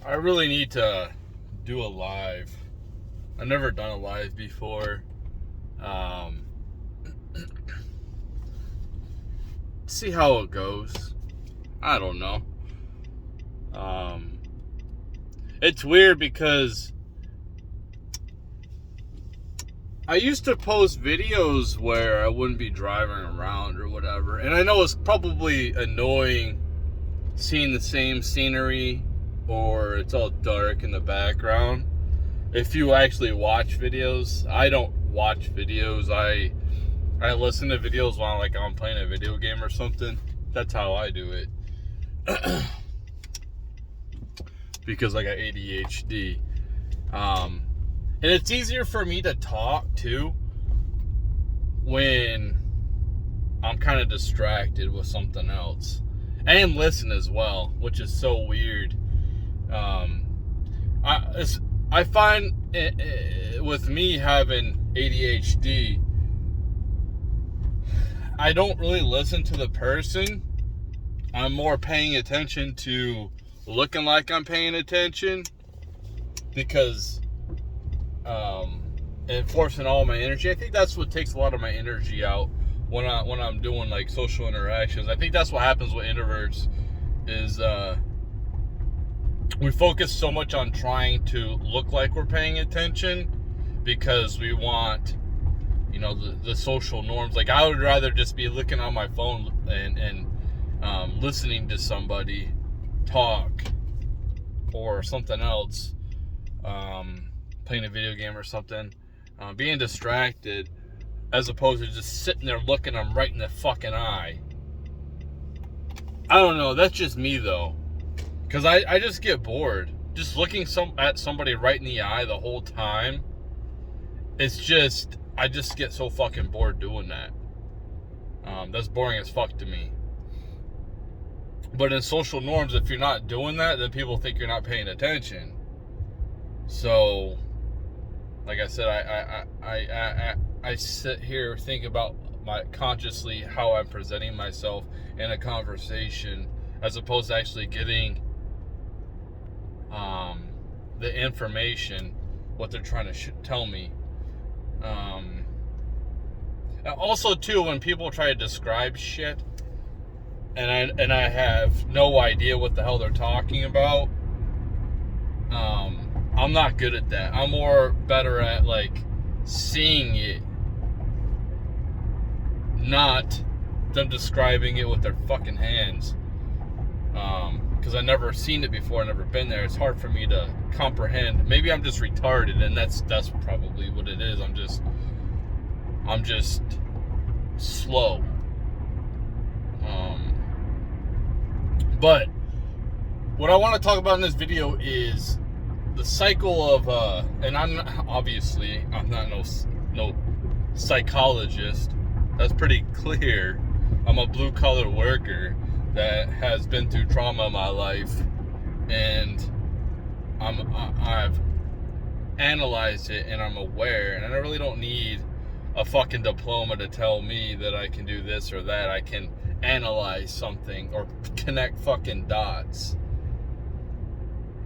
I really need to do a live. I've never done a live before. Um, See how it goes. I don't know. Um, it's weird because I used to post videos where I wouldn't be driving around or whatever. And I know it's probably annoying seeing the same scenery or it's all dark in the background. If you actually watch videos, I don't watch videos. I listen to videos while I'm playing a video game or something. That's how I do it. Because I got ADHD. And it's easier for me to talk too when I'm kind of distracted with something else. And listen as well, which is so weird. I find with me having ADHD, I don't really listen to the person. I'm more paying attention to looking like I'm paying attention because enforcing all my energy. I think that's what takes a lot of my energy out when I'm doing like social interactions. I think that's what happens with introverts is we focus so much on trying to look like we're paying attention because we want, the social norms. Like I would rather just be looking on my phone and listening to somebody talk or something else, playing a video game or something, being distracted, as opposed to just sitting there looking them right in the fucking eye. I don't know. That's just me though, because I just get bored just looking at somebody right in the eye the whole time. It's just I just get so fucking bored doing that. That's boring as fuck to me. But in social norms, if you're not doing that, then people think you're not paying attention. So, like I said, I sit here, think about consciously how I'm presenting myself in a conversation, as opposed to actually getting the information, what they're trying to tell me. Also, too, when people try to describe shit, and I have no idea what the hell they're talking about, I'm not good at that. I'm more better at seeing it, not them describing it with their fucking hands. Because I've never seen it before, never been there. It's hard for me to comprehend. Maybe I'm just retarded, and that's probably what it is. I'm just slow. But what I want to talk about in this video is the cycle of and I'm not no psychologist. That's pretty clear. I'm a blue collar worker that has been through trauma in my life, and I've analyzed it and I'm aware, and I really don't need a fucking diploma to tell me that I can do this or that. I can analyze something or connect fucking dots.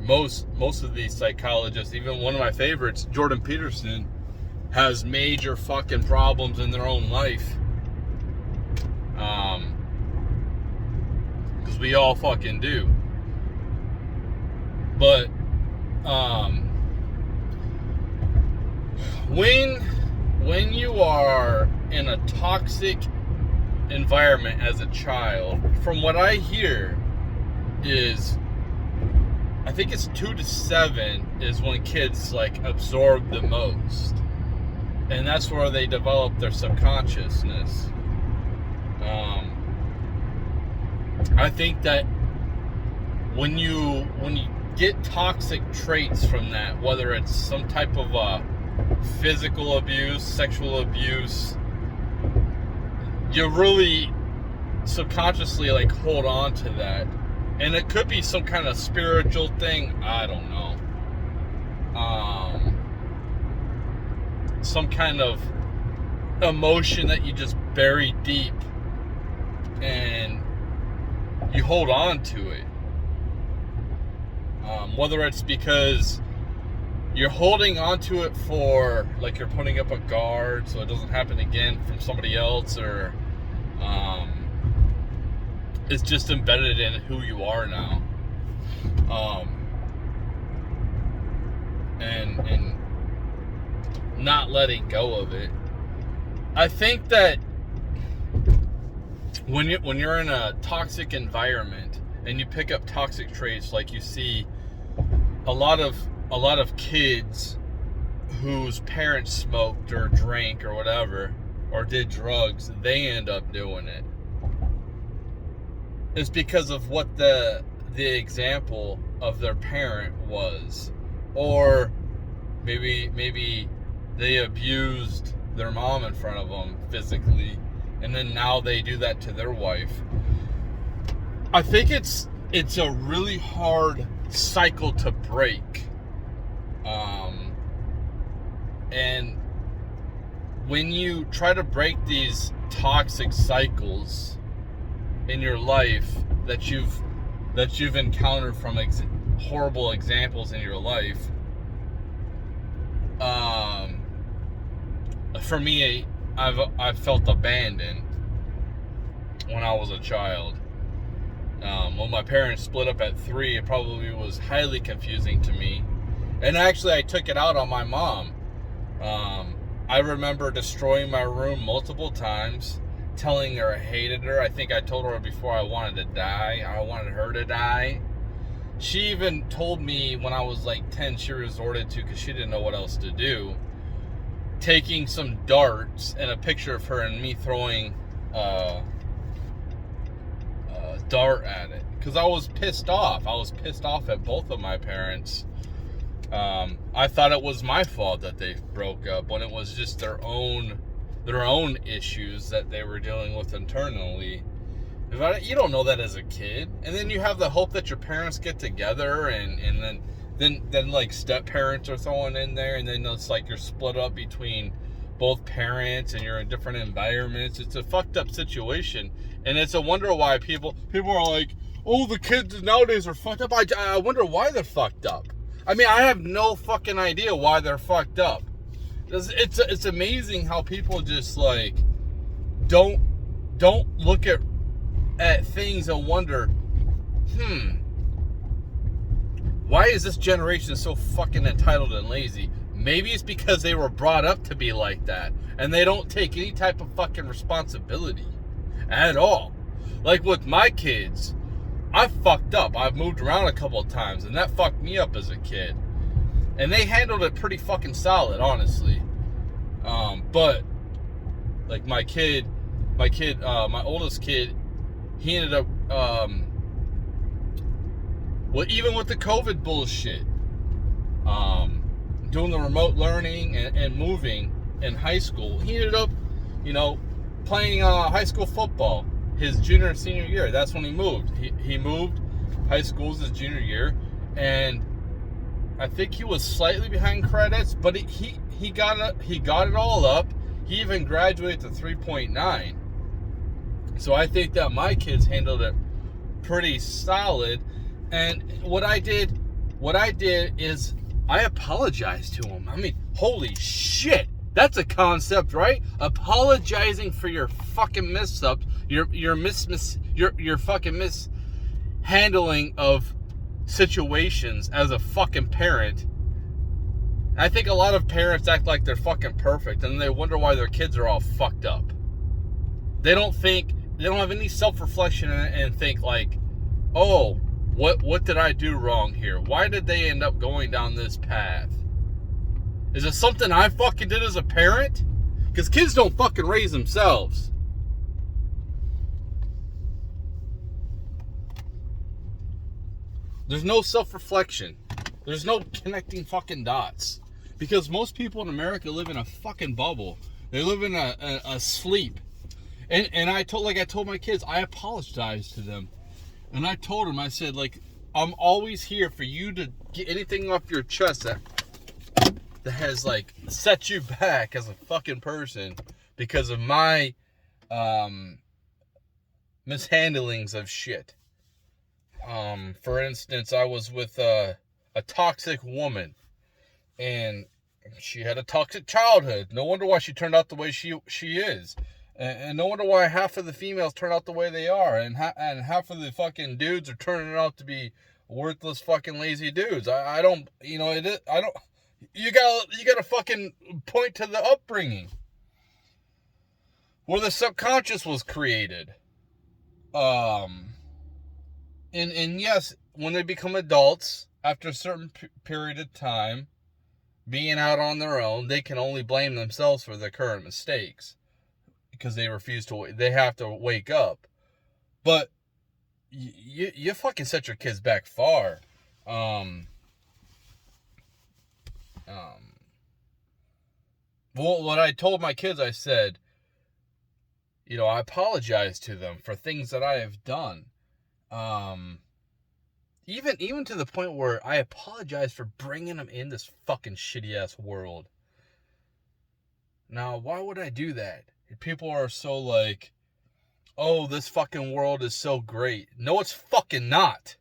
Most of these psychologists, even one of my favorites, Jordan Peterson, has major fucking problems in their own life. Because we all fucking do. But when you are in a toxic environment as a child, from what I hear is, I think it's 2 to 7 is when kids absorb the most, and that's where they develop their subconsciousness. I think that when you get toxic traits from that, whether it's some type of physical abuse, sexual abuse, you really subconsciously hold on to that. And it could be some kind of spiritual thing, I don't know. Some kind of emotion that you just bury deep and you hold on to it. Whether it's because you're holding onto it for, like, you're putting up a guard so it doesn't happen again from somebody else, or it's just embedded in who you are now. And not letting go of it. I think that when you're in a toxic environment and you pick up toxic traits, like you see a lot of kids whose parents smoked or drank or whatever, or did drugs, they end up doing it. It's because of what the example of their parent was, or maybe they abused their mom in front of them physically, and then now they do that to their wife. I think it's a really hard cycle to break. And when you try to break these toxic cycles in your life that you've encountered from horrible examples in your life, for me, I've felt abandoned when I was a child. When my parents split up at 3, it probably was highly confusing to me. And actually, I took it out on my mom. I remember destroying my room multiple times, telling her I hated her. I think I told her before I wanted to die. I wanted her to die. She even told me when I was like 10, she resorted to, because she didn't know what else to do, taking some darts and a picture of her and me throwing a dart at it, because I was pissed off. I was pissed off at both of my parents. I thought it was my fault that they broke up, when it was just their own issues that they were dealing with internally. You don't know that as a kid, and then you have the hope that your parents get together, and then like step parents are thrown in there, and then it's like you're split up between both parents, and you're in different environments. It's a fucked up situation, and it's a wonder why people are like, oh, the kids nowadays are fucked up. I wonder why they're fucked up. I mean, I have no fucking idea why they're fucked up. It's amazing how people just like don't look at things and wonder, why is this generation so fucking entitled and lazy? Maybe it's because they were brought up to be like that, and they don't take any type of fucking responsibility at all. Like with my kids, I fucked up. I've moved around a couple of times, and that fucked me up as a kid. And they handled it pretty fucking solid, honestly. But like my oldest kid, he ended up, even with the COVID bullshit, doing the remote learning and moving in high school, he ended up, playing high school football his junior and senior year. That's when he moved. He moved high schools his junior year, and I think he was slightly behind credits, but he got it all up. He even graduated to 3.9. So I think that my kids handled it pretty solid. And what I did is I apologized to him. I mean, holy shit. That's a concept, right? Apologizing for your fucking mess-ups, your fucking mishandling of situations as a fucking parent. I think a lot of parents act like they're fucking perfect, and they wonder why their kids are all fucked up. They don't have any self-reflection and think like, oh, what did I do wrong here? Why did they end up going down this path? Is it something I fucking did as a parent? Because kids don't fucking raise themselves. There's no self-reflection. There's no connecting fucking dots. Because most people in America live in a fucking bubble. They live in a sleep. And I told my kids, I apologized to them. And I told them, I said, like, I'm always here for you to get anything off your chest that has, like, set you back as a fucking person because of my mishandlings of shit. For instance, I was with a toxic woman, and she had a toxic childhood. No wonder why she turned out the way she is. And no wonder why half of the females turn out the way they are, and half of the fucking dudes are turning out to be worthless fucking lazy dudes. I don't, you know, I don't. You gotta fucking point to the upbringing where the subconscious was created. And yes, when they become adults after a certain period of time, being out on their own, they can only blame themselves for their current mistakes because they have to wake up. But you fucking set your kids back far. Well, what I told my kids, I said, you know, I apologize to them for things that I have done. Even to the point where I apologize for bringing them in this fucking shitty ass world. Now, why would I do that? People are so like, oh, this fucking world is so great. No, it's fucking not.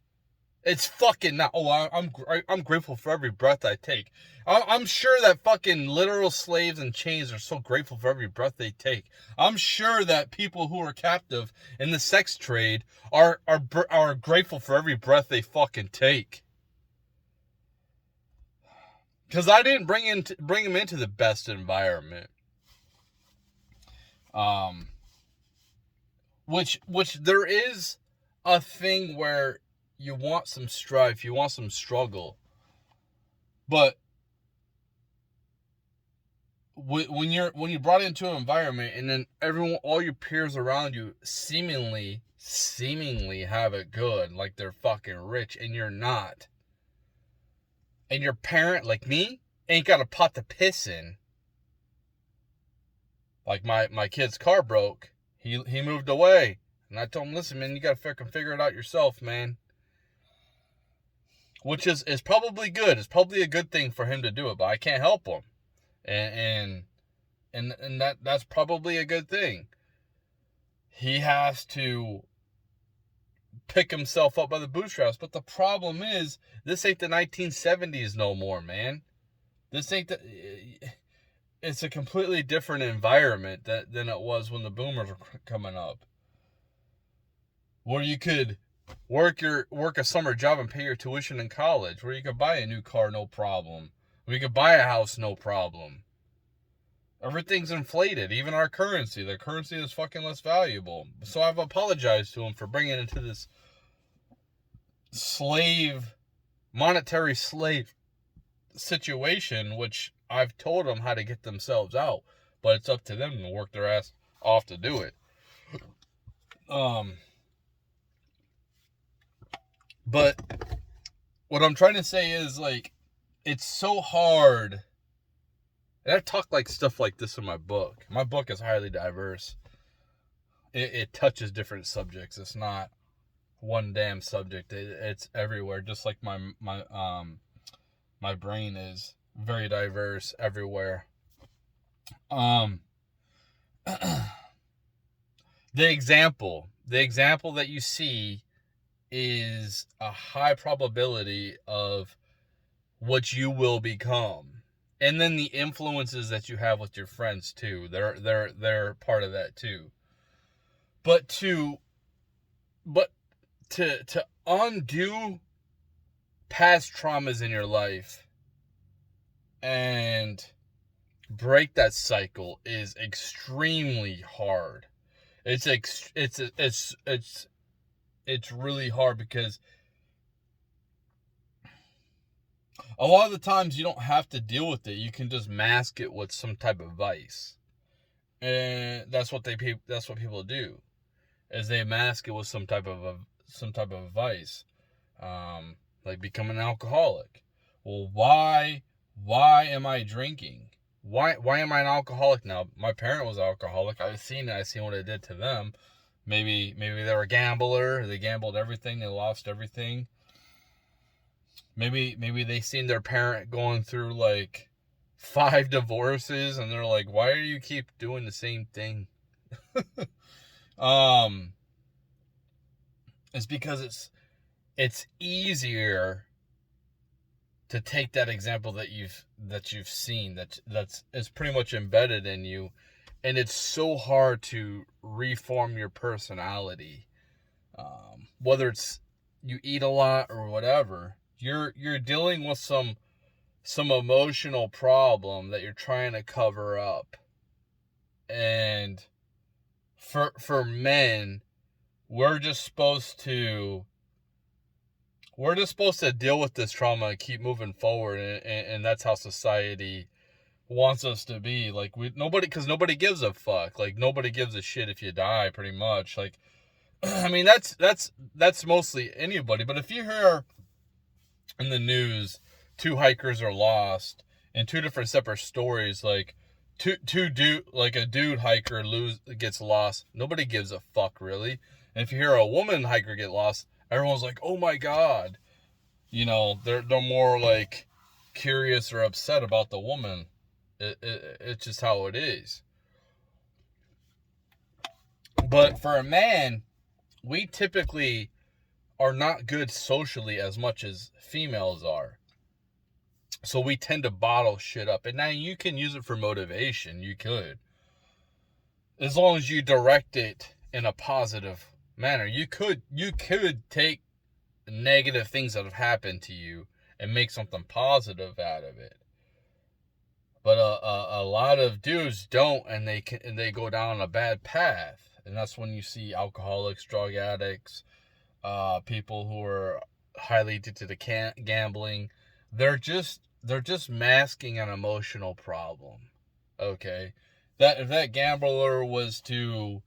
It's fucking not. Oh, I'm grateful for every breath I take. I'm sure that fucking literal slaves in chains are so grateful for every breath they take. I'm sure that people who are captive in the sex trade are grateful for every breath they fucking take. Because I didn't bring them into the best environment. Which there is a thing where you want some strife, you want some struggle, but when you're brought into an environment and then all your peers around you seemingly have it good, like they're fucking rich, and you're not, and your parent, like me, ain't got a pot to piss in. Like my kid's car broke, he moved away, and I told him, listen, man, you gotta fucking figure it out yourself, man. Which is probably good. It's probably a good thing for him to do it, but I can't help him. And that's probably a good thing. He has to pick himself up by the bootstraps. But the problem is, this ain't the 1970s no more, man. This ain't it's a completely different environment than it was when the boomers were coming up. Where you could work a summer job and pay your tuition in college, where you could buy a new car no problem, where you could buy a house no problem. Everything's inflated, even our currency. The currency is fucking less valuable. So I've apologized to him for bringing it into this monetary slave situation, which I've told them how to get themselves out, but it's up to them to work their ass off to do it. But what I'm trying to say is, like, it's so hard. And I talk like stuff like this in my book. My book is highly diverse. It touches different subjects. It's not one damn subject. It's everywhere. Just like my brain is very diverse everywhere. The example that you see is a high probability of what you will become. And then the influences that you have with your friends too. They're part of that too. But to undo past traumas in your life and break that cycle is extremely hard. It's really hard because a lot of the times you don't have to deal with it. You can just mask it with some type of vice. And that's what people do, is they mask it with some type of vice. Like becoming an alcoholic. Well, why am I drinking? Why am I an alcoholic now? My parent was an alcoholic. I've seen what it did to them. Maybe they were a gambler. They gambled everything. They lost everything. Maybe they seen their parent going through like 5 divorces, and they're like, why do you keep doing the same thing? It's because it's easier to take that example that you've seen, that's is pretty much embedded in you, and it's so hard to reform your personality, whether it's you eat a lot or whatever. You're dealing with some emotional problem that you're trying to cover up. And for men, we're just supposed to deal with this trauma and keep moving forward, and that's how society wants us to be. Like, because nobody gives a fuck. Like, nobody gives a shit if you die, pretty much. Like, I mean, that's mostly anybody. But if you hear in the news 2 hikers are lost in 2 different separate stories, like a dude hiker gets lost, nobody gives a fuck, really. And if you hear a woman hiker get lost, everyone's like, oh my god. They're more like curious or upset about the woman. It's just how it is. But for a man, we typically are not good socially as much as females are. So we tend to bottle shit up. And now you can use it for motivation. You could. As long as you direct it in a positive manner. You could take negative things that have happened to you and make something positive out of it. But a lot of dudes don't, and they go down a bad path. And that's when you see alcoholics, drug addicts, people who are highly addicted to gambling. They're just masking an emotional problem. Okay, that if that gambler was to